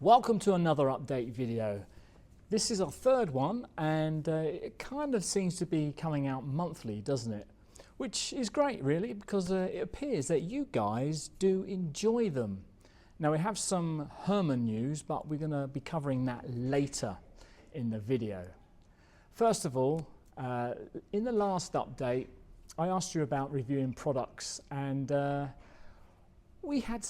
Welcome to another update video. This is our third one and it kind of seems to be coming out monthly, doesn't it? Which is great really, because it appears that you guys do enjoy them. Now we have some Herman news, but we're going to be covering that later in the video. First of all, in the last update I asked you about reviewing products and we had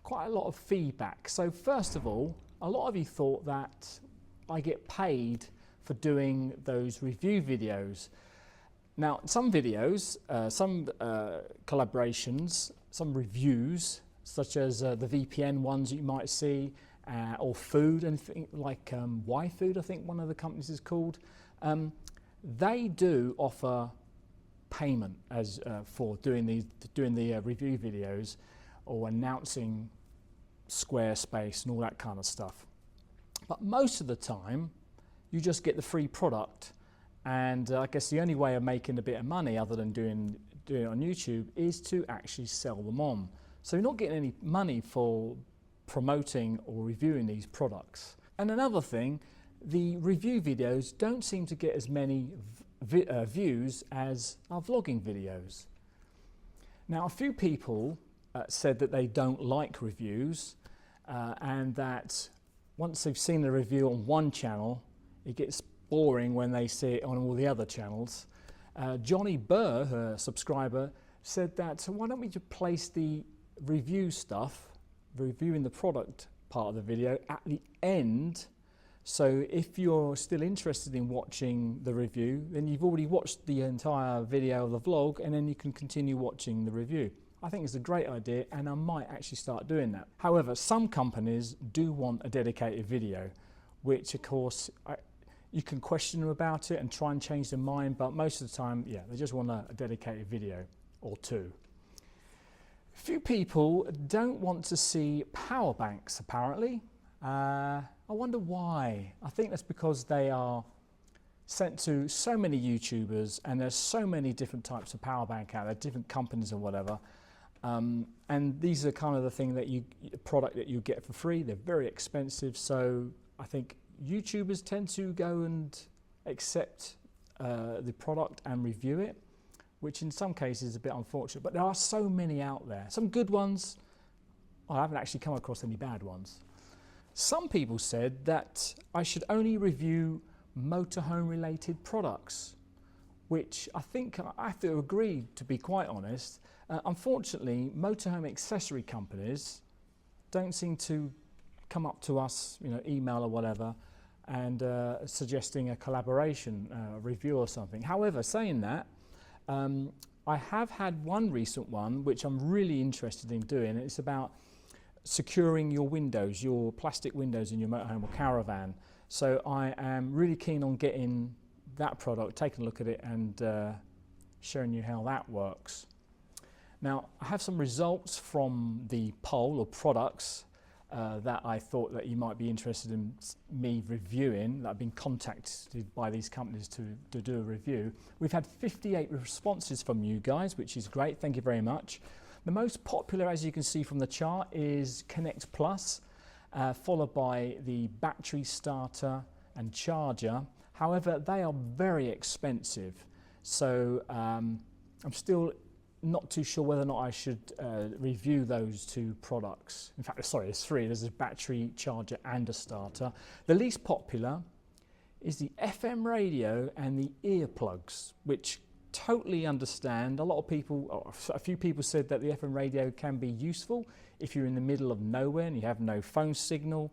quite a lot of feedback. So first of all, a lot of you thought that I get paid for doing those review videos. Now some videos, some collaborations, some reviews, such as the VPN ones you might see, or food, and like Y Food, I think one of the companies is called, they do offer payment as for doing the review videos, or announcing Squarespace and all that kind of stuff. But most of the time you just get the free product, and I guess the only way of making a bit of money other than doing it on YouTube is to actually sell them on. So you're not getting any money for promoting or reviewing these products. And another thing, the review videos don't seem to get as many views as our vlogging videos. Now a few people said that they don't like reviews and that once they've seen the review on one channel it gets boring when they see it on all the other channels. Johnny Burr, her subscriber, said that why don't we just place the review stuff, reviewing the product part of the video, at the end, so if you're still interested in watching the review then you've already watched the entire video of the vlog and then you can continue watching the review. I think it's a great idea and I might actually start doing that. However, some companies do want a dedicated video, which of course you can question them about it and try and change their mind, but most of the time, yeah, they just want a dedicated video or two. Few people don't want to see power banks apparently. I wonder why. I think that's because they are sent to so many YouTubers and there's so many different types of power bank out there, different companies or whatever. And these are kind of the product that you get for free. They're very expensive, so I think YouTubers tend to go and accept the product and review it, which in some cases is a bit unfortunate, but there are so many out there. Some good ones. I haven't actually come across any bad ones. Some people said that I should only review motorhome related products, which I think I have to agree, to be quite honest. Unfortunately, motorhome accessory companies don't seem to come up to us, email or whatever, and suggesting a collaboration review or something. However, saying that, I have had one recent one which I'm really interested in doing. It's about securing your windows, your plastic windows in your motorhome or caravan. So I am really keen on getting that product, taking a look at it and showing you how that works. Now I have some results from the poll of products that I thought that you might be interested in me reviewing, that I've been contacted by these companies to do a review. We've had 58 responses from you guys, which is great, thank you very much. The most popular, as you can see from the chart, is Connect Plus, followed by the battery starter and charger. However, they are very expensive, so I'm still not too sure whether or not I should review those two products. In fact, sorry, there's three. There's a battery, charger and a starter. The least popular is the FM radio and the earplugs, which totally understand. A few people said that the FM radio can be useful if you're in the middle of nowhere and you have no phone signal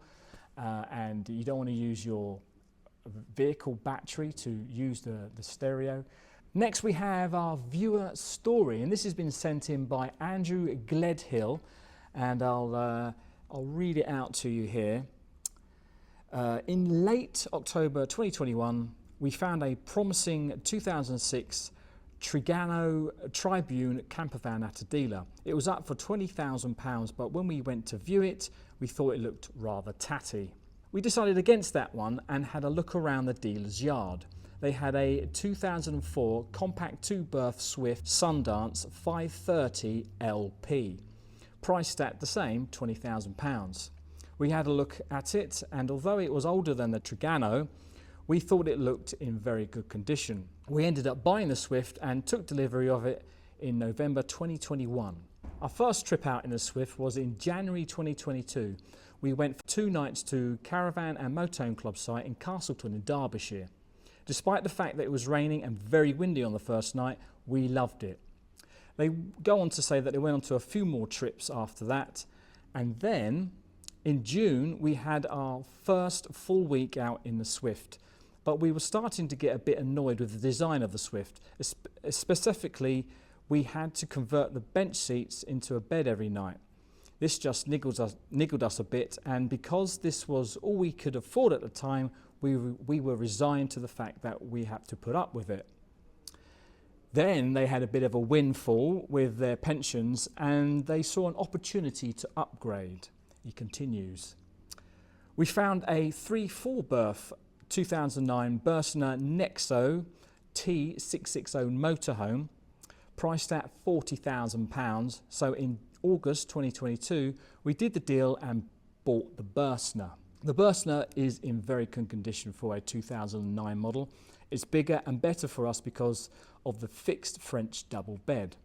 and you don't want to use your vehicle battery to use the stereo. Next we have our viewer story, and this has been sent in by Andrew Gledhill, and I'll read it out to you here. In late October 2021 we found a promising 2006 Trigano Tribune campervan at a dealer. It was up for £20,000, but when we went to view it we thought it looked rather tatty. We decided against that one and had a look around the dealer's yard. They had a 2004 compact 2-berth Swift Sundance 530 LP, priced at the same £20,000. We had a look at it, and although it was older than the Trigano, we thought it looked in very good condition. We ended up buying the Swift and took delivery of it in November 2021. Our first trip out in the Swift was in January 2022. We went for 2 nights to Caravan and Motorhome Club site in Castleton in Derbyshire. Despite the fact that it was raining and very windy on the first night, we loved it. They go on to say that they went on to a few more trips after that, and then in June we had our first full week out in the Swift. But we were starting to get a bit annoyed with the design of the Swift. Specifically, we had to convert the bench seats into a bed every night. This just niggled us a bit, and because this was all we could afford at the time, we were resigned to the fact that we had to put up with it. Then they had a bit of a windfall with their pensions, and they saw an opportunity to upgrade. He continues. We found a 3/4 berth 2009 Bursner Nexo T660 motorhome, priced at £40,000. So in August 2022, we did the deal and bought the Bursner. The Bursner is in very good condition for a 2009 model. It's bigger and better for us because of the fixed French double bed.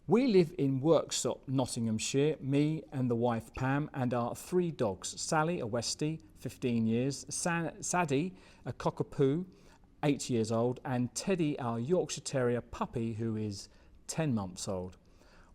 We live in Worksop, Nottinghamshire, me and the wife Pam, and our 3 dogs, Sally, a Westie, 15 years, Sadie, a Cockapoo, 8 years old, and Teddy, our Yorkshire Terrier puppy, who is 10 months old.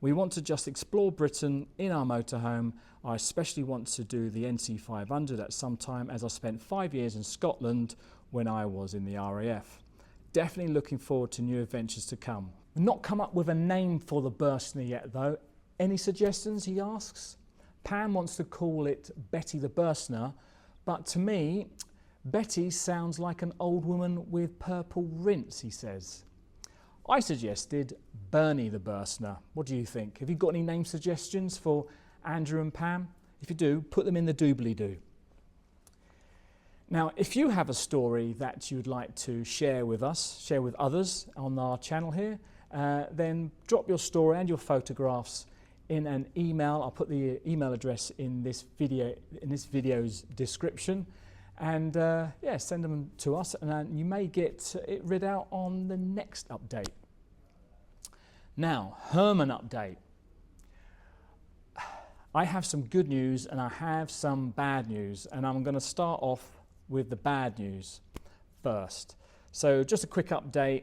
We want to just explore Britain in our motorhome. I especially want to do the NC500 at some time, as I spent 5 years in Scotland when I was in the RAF. Definitely looking forward to new adventures to come. We've not come up with a name for the Bursner yet though. Any suggestions, he asks? Pam wants to call it Betty the Bursner, but to me, Betty sounds like an old woman with purple rinse, he says. I suggested Bernie the Bursner. What do you think? Have you got any name suggestions for Andrew and Pam? If you do, put them in the doobly-doo. Now, if you have a story that you'd like to share with us, share with others on our channel here, then drop your story and your photographs in an email. I'll put the email address in this video's description, and yeah, send them to us, and you may get it read out on the next update. Now, Herman update. I have some good news and I have some bad news, and I'm going to start off with the bad news first. So just a quick update.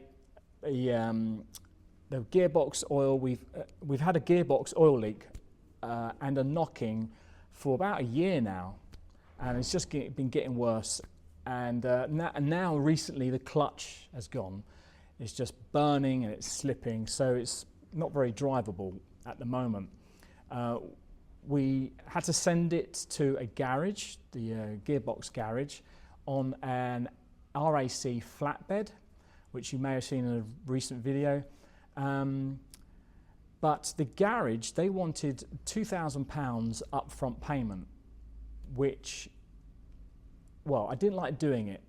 The gearbox oil, we've had a gearbox oil leak and a knocking for about a year now, and it's just been getting worse. And now recently the clutch has gone. It's just burning and it's slipping, so it's not very drivable at the moment. We had to send it to a garage, the gearbox garage, on an RAC flatbed, which you may have seen in a recent video. But the garage, they wanted £2,000 upfront payment, which, well, I didn't like doing it,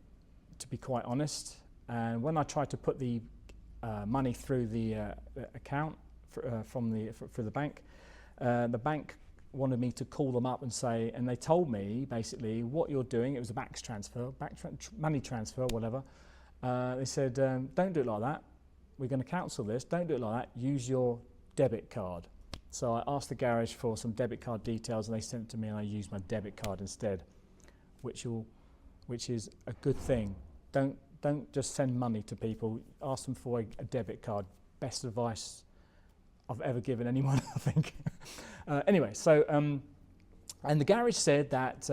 to be quite honest. And when I tried to put the money through the account for the bank wanted me to call them up and say, and they told me basically what you're doing. It was a money transfer, whatever. They said, don't do it like that. We're going to cancel this. Don't do it like that. Use your debit card. So I asked the garage for some debit card details, and they sent it to me, and I used my debit card instead, which is a good thing. Don't just send money to people. Ask them for a debit card. Best advice I've ever given anyone, I think. Anyway, so and the garage said that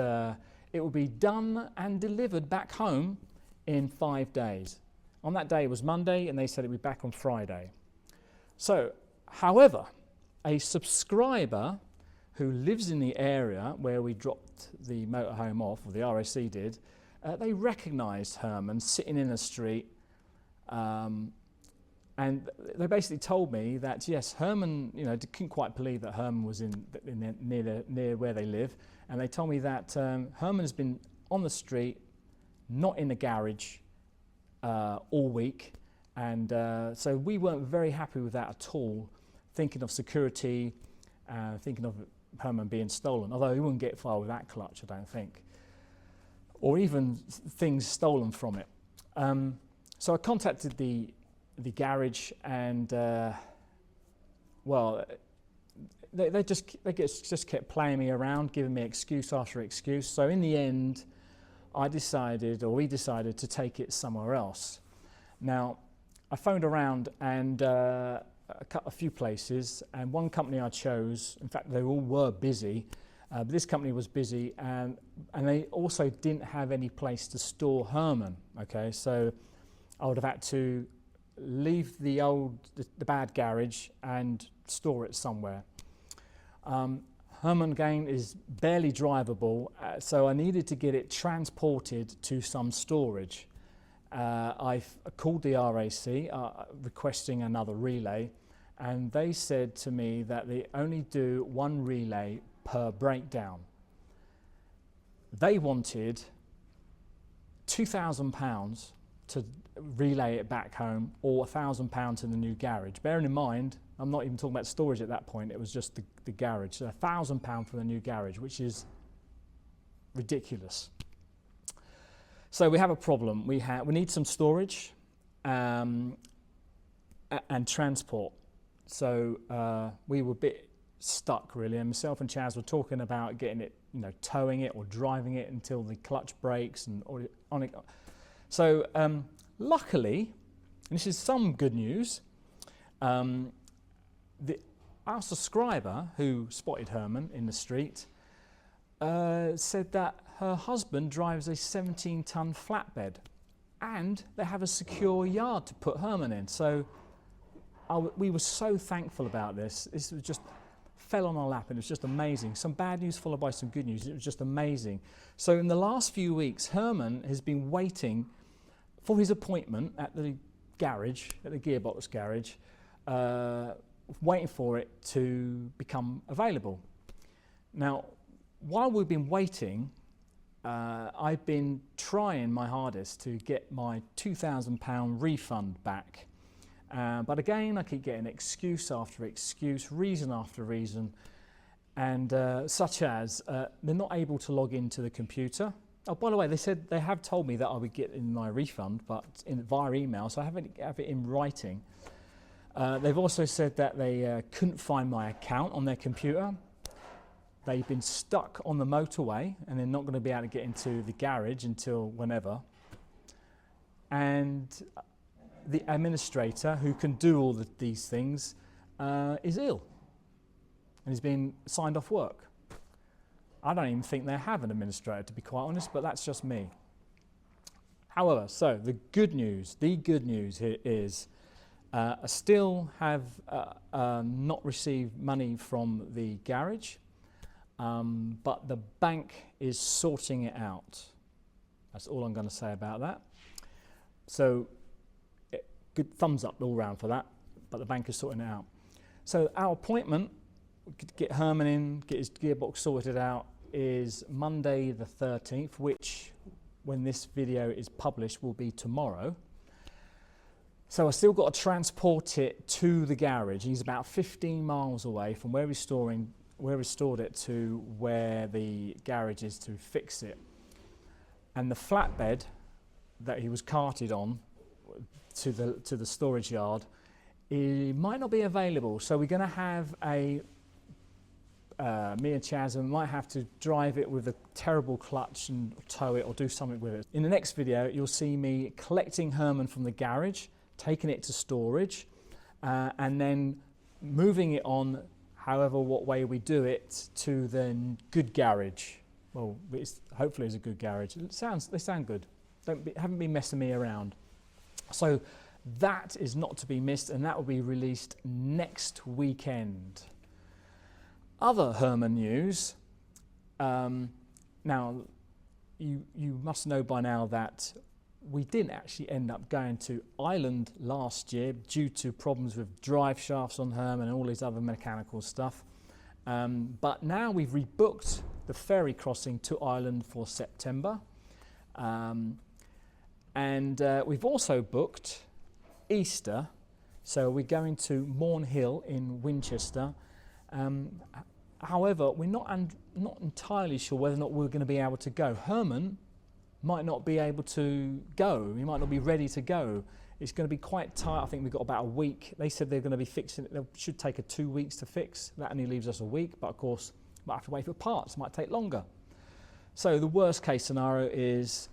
it will be done and delivered back home in 5 days. On that day, it was Monday, and they said it would be back on Friday. So, however, a subscriber who lives in the area where we dropped the motorhome off, or the RAC did, they recognised Herman sitting in the street, and they basically told me that yes, Herman, couldn't quite believe that Herman was near where they live, and they told me that Herman has been on the street, not in the garage, all week, and so we weren't very happy with that at all. Thinking of security, thinking of Herman being stolen, although he wouldn't get far with that clutch, I don't think, or even things stolen from it. So I contacted the garage, and well, they just kept playing me around, giving me excuse after excuse. So in the end, we decided to take it somewhere else. Now, I phoned around and a few places, and one company I chose, in fact they all were busy, but this company was busy, and they also didn't have any place to store Herman. Okay, so I would have had to leave the bad garage and store it somewhere. Herman again is barely drivable, so I needed to get it transported to some storage. I called the RAC requesting another relay, and they said to me that they only do one relay per breakdown. They wanted £2,000 to relay it back home, or £1,000 in the new garage. Bearing in mind, I'm not even talking about storage at that point, it was just the garage. So £1,000 for the new garage, which is ridiculous. So we have a problem. We need some storage and transport. So we were a bit stuck really, and myself and Chaz were talking about getting it, towing it or driving it until the clutch breaks and on it. So luckily, and this is some good news, our subscriber who spotted Herman in the street said that her husband drives a 17-ton flatbed, and they have a secure yard to put Herman in. So we were so thankful about this. This was just fell on our lap, and it was just amazing. Some bad news followed by some good news. It was just amazing. So in the last few weeks, Herman has been waiting for his appointment at the garage, at the gearbox garage, waiting for it to become available. Now, while we've been waiting, I've been trying my hardest to get my £2,000 refund back. But again, I keep getting excuse after excuse, reason after reason, and such as they're not able to log into the computer. Oh, by the way, they have told me that I would get in my refund, but via email, so I have it in writing. They've also said that they couldn't find my account on their computer. They've been stuck on the motorway, and they're not going to be able to get into the garage until whenever. And the administrator, who can do all these things, is ill, and he's been signed off work. I don't even think they have an administrator, to be quite honest, but that's just me. However, so the good news here is I still have not received money from the garage, but the bank is sorting it out. That's all I'm going to say about that. So good thumbs up all round for that, but the bank is sorting it out. So our appointment to get Herman in, get his gearbox sorted out, is Monday the 13th, which, when this video is published, will be tomorrow. So I still got to transport it to the garage. He's about 15 miles away from where we stored it to where the garage is to fix it. And the flatbed that he was carted on to the storage yard, it might not be available. So we're going to have me and Chaz, and might have to drive it with a terrible clutch and tow it or do something with it. In the next video, you'll see me collecting Herman from the garage, taking it to storage, and then moving it on, what way we do it, to the good garage. Well, hopefully it's a good garage. They sound good. Haven't been messing me around. So that is not to be missed, and that will be released next weekend. Other Herman news. Now, you must know by now that we didn't actually end up going to Ireland last year due to problems with drive shafts on Herman and all these other mechanical stuff. But now we've rebooked the ferry crossing to Ireland for September. And we've also booked Easter. So we're going to Morn Hill in Winchester. However, we're not entirely sure whether or not we're going to be able to go. Herman might not be able to go. He might not be ready to go. It's going to be quite tight. I think we've got about a week. They said they're going to be fixing it. It should take 2 weeks to fix. That only leaves us a week, but of course, might have to wait for parts. It might take longer. So the worst case scenario is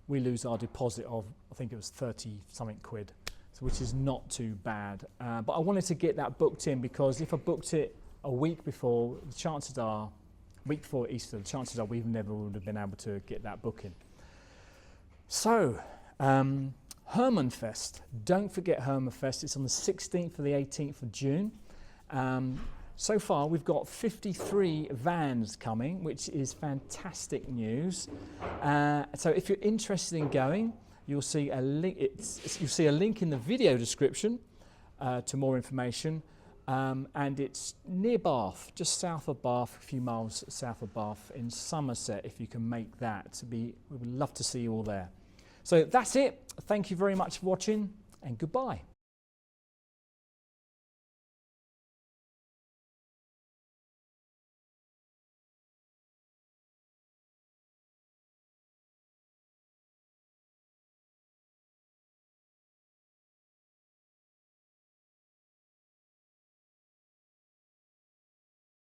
we lose our deposit of, I think it was 30 something quid, so which is not too bad. But I wanted to get that booked in, because if I booked it a week before, the chances are, week before Easter, the chances are we never would have been able to get that booking. So, HermanFest. Don't forget HermanFest. It's on the 16th to the 18th of June. So far, we've got 53 vans coming, which is fantastic news. So if you're interested in going, you'll see a link. You'll see a link in the video description to more information. And it's near Bath, just south of Bath, a few miles south of Bath in Somerset. If you can make that, we would love to see you all there. So that's it. Thank you very much for watching, and goodbye.